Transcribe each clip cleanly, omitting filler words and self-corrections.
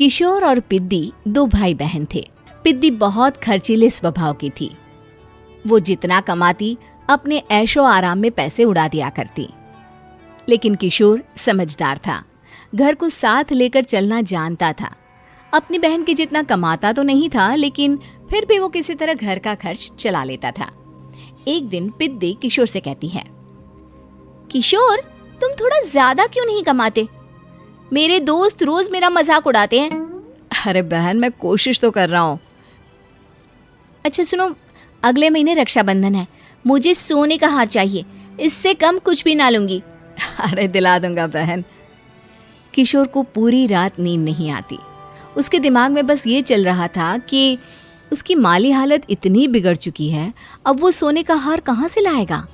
किशोर और पिद्दी दो भाई बहन थे। पिद्दी बहुत खर्चीले स्वभाव की थी। वो जितना कमाती अपने ऐशो आराम में पैसे उड़ा दिया करती। लेकिन किशोर समझदार था, घर को साथ लेकर चलना जानता था। अपनी बहन के जितना कमाता तो नहीं था, लेकिन फिर भी वो किसी तरह घर का खर्च चला लेता था। एक दिन पिद्दी किशोर से कहती है, किशोर तुम थोड़ा ज्यादा क्यों नहीं कमाते? मेरे दोस्त रोज मेरा मजाक उड़ाते हैं। अरे बहन, मैं कोशिश तो कर रहा हूँ। अच्छा सुनो, अगले महीने रक्षाबंधन है, मुझे सोने का हार चाहिए, इससे कम कुछ भी ना लूंगी। अरे दिला दूंगा बहन। किशोर को पूरी रात नींद नहीं आती। उसके दिमाग में बस ये चल रहा था कि उसकी माली हालत इतनी बिगड़ चुकी है, अब वो सोने का हार कहाँ से लाएगा।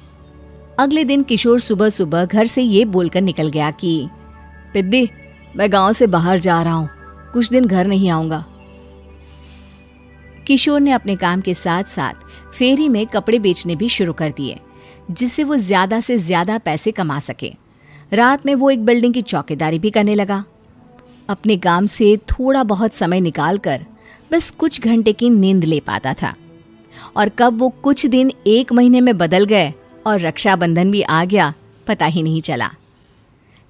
अगले दिन किशोर सुबह सुबह घर से ये बोलकर निकल गया कि पिद्दी, मैं गांव से बाहर जा रहा हूँ, कुछ दिन घर नहीं आऊंगा। किशोर ने अपने काम के साथ साथ फेरी में कपड़े बेचने भी शुरू कर दिए, जिससे वो ज्यादा से ज्यादा पैसे कमा सके। रात में वो एक बिल्डिंग की चौकीदारी भी करने लगा। अपने काम से थोड़ा बहुत समय निकालकर बस कुछ घंटे की नींद ले पाता था। और कब वो कुछ दिन एक महीने में बदल गए और रक्षाबंधन भी आ गया, पता ही नहीं चला।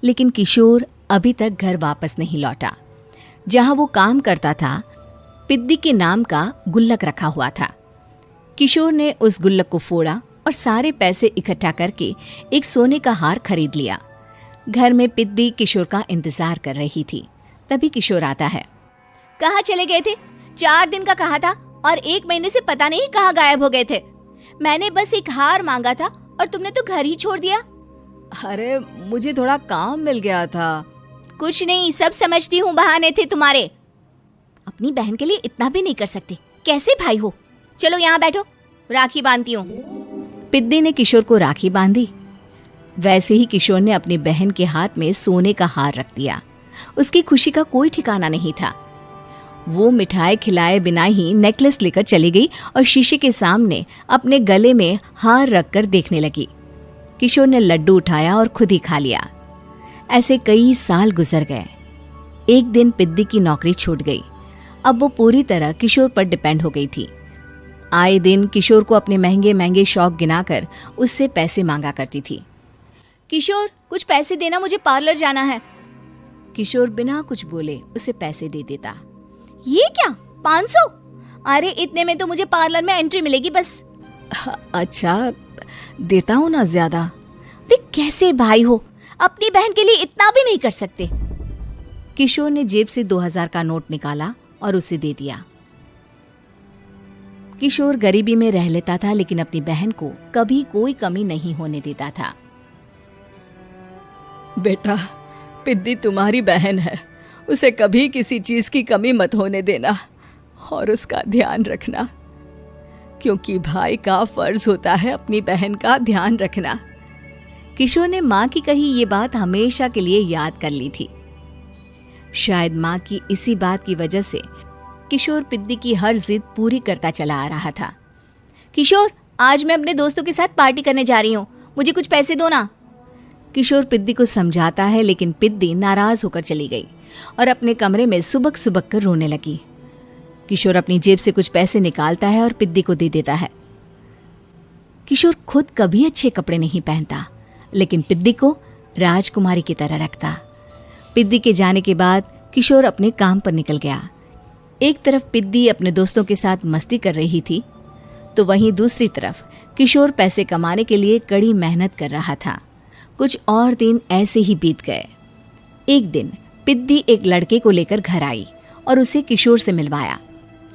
लेकिन किशोर अभी तक घर वापस नहीं लौटा। जहां वो काम करता था, पिद्दी के नाम का गुल्लक रखा हुआ था। किशोर ने उस गुल्लक को फोड़ा और सारे पैसे इकट्ठा करके एक सोने का हार खरीद लिया। घर में पिद्दी किशोर का इंतजार कर रही थी। तभी किशोर आता है। कहाँ चले गए थे? 4 दिन का कहा था और 1 महीने से पता नहीं कहाँ गायब हो गए थे। मैंने बस एक हार मांगा था और तुमने तो घर ही छोड़ दिया। अरे मुझे थोड़ा काम मिल गया था। कुछ नहीं, सब समझती हूँ, बहाने थे तुम्हारे। अपनी बहन के लिए इतना भी नहीं कर सकते, कैसे भाई हो? चलो यहाँ बैठो, राखी बांधती हूँ। पिद्दी ने किशोर को राखी बांधी। वैसे ही किशोर ने अपनी बहन के हाथ में सोने का हार रख दिया। उसकी खुशी का कोई ठिकाना नहीं था। वो मिठाई खिलाए बिना ही नेकलेस लेकर चली गई और शीशे के सामने अपने गले में हार रखकर देखने लगी। किशोर ने लड्डू उठाया और खुद ही खा लिया। ऐसे कई साल गुजर गए। एक दिन पिद्दी की नौकरी छूट गई। अब वो पूरी तरह किशोर पर डिपेंड हो गई थी। आए दिन किशोर को अपने महंगे महंगे शौक गिनाकर उससे पैसे मांगा करती थी। किशोर कुछ पैसे देना, मुझे पार्लर जाना है। किशोर बिना कुछ बोले उसे पैसे दे देता। ये क्या, 500? अरे इतने में तो मुझे पार्लर में एंट्री मिलेगी बस। अच्छा देता हूँ ना ज्यादा। अरे कैसे भाई हो, अपनी बहन के लिए इतना भी नहीं कर सकते। किशोर ने जेब से 2000 का नोट निकाला और उसे दे दिया। किशोर गरीबी में रह लेता था, लेकिन अपनी बहन को कभी कोई कमी नहीं होने देता था। बेटा, पिद्दी तुम्हारी बहन है, उसे कभी किसी चीज की कमी मत होने देना और उसका ध्यान रखना, क्योंकि भाई का फर्ज होता है अपनी बहन का ध्यान रखना। किशोर ने माँ की कही ये बात हमेशा के लिए याद कर ली थी। शायद माँ की इसी बात की वजह से किशोर पिद्दी की हर जिद पूरी करता चला आ रहा था। किशोर, आज मैं अपने दोस्तों के साथ पार्टी करने जा रही हूँ, मुझे कुछ पैसे दो ना। किशोर पिद्दी को समझाता है, लेकिन पिद्दी नाराज होकर चली गई और अपने कमरे में सुबक सुबक कर रोने लगी। किशोर अपनी जेब से कुछ पैसे निकालता है और पिद्दी को दे देता है। किशोर खुद कभी अच्छे कपड़े नहीं पहनता, लेकिन पिद्दी को राजकुमारी की तरह रखता। पिद्दी के जाने के बाद किशोर अपने काम पर निकल गया। एक तरफ पिद्दी अपने दोस्तों के साथ मस्ती कर रही थी, तो वहीं दूसरी तरफ किशोर पैसे कमाने के लिए कड़ी मेहनत कर रहा था। कुछ और दिन ऐसे ही बीत गए। एक दिन पिद्दी एक लड़के को लेकर घर आई और उसे किशोर से मिलवाया।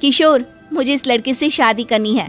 किशोर, मुझे इस लड़के से शादी करनी है।